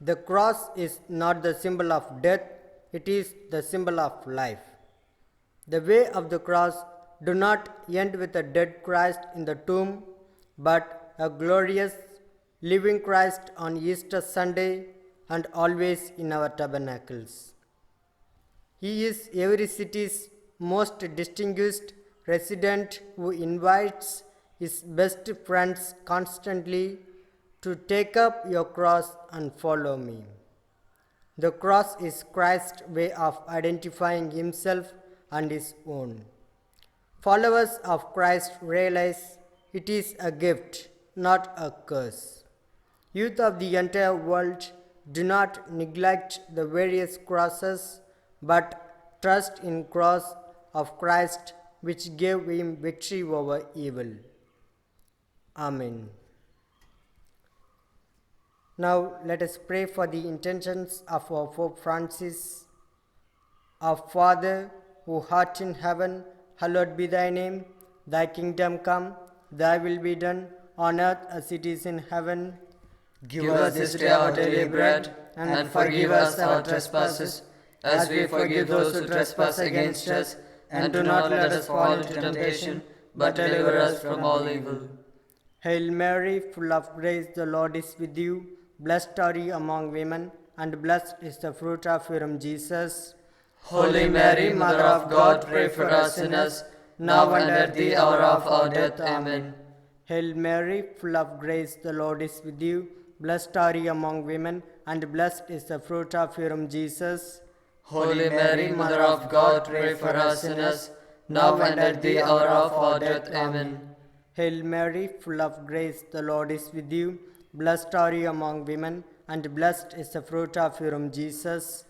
The cross is not the symbol of death, it is the symbol of life. The way of the cross do not end with a dead Christ in the tomb, but a glorious living Christ on Easter Sunday and always in our tabernacles. He is every city's most distinguished resident who invites his best friends constantly to take up your cross and follow me. The cross is Christ's way of identifying himself and his own. Followers of Christ realize it is a gift, not a curse. Youth of the entire world do not neglect the various crosses, but trust in cross of Christ which gave him victory over evil. Amen. Now let us pray for the intentions of our Pope Francis. Our Father, who art in heaven, hallowed be thy name. Thy kingdom come, thy will be done, on earth as it is in heaven. Give us this day our daily bread, and forgive us our trespasses, as we forgive those who trespass against us. And do not let us fall into temptation, but deliver us from all evil. Hail Mary, full of grace, the Lord is with you. Blessed are you among women, and blessed is the fruit of your womb, Jesus. Holy Mary, Mother of God, pray for us sinners, now and at the hour of our death. Amen. Hail Mary, full of grace, the Lord is with you. Blessed are you among women, and blessed is the fruit of your womb, Jesus. Holy Mary, Mother of God, pray for us sinners, now and at the hour of our death. Amen. Hail Mary, full of grace, the Lord is with you. Blessed are you among women, and blessed is the fruit of your womb, Jesus.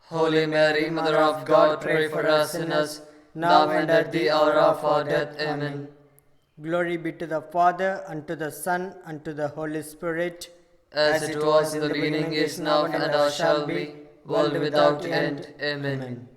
Holy Mary, Mother of God, pray for us sinners, now and at the hour of our death. Amen. Glory be to the Father, and to the Son, and to the Holy Spirit. As it was in the beginning, is now, and ever shall be, world without end. Amen.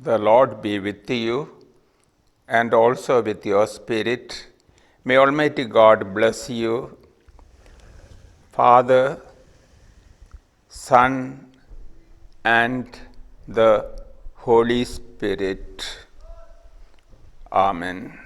The Lord be with you and also with your spirit. May Almighty God bless you, Father, Son, and the Holy Spirit. Amen.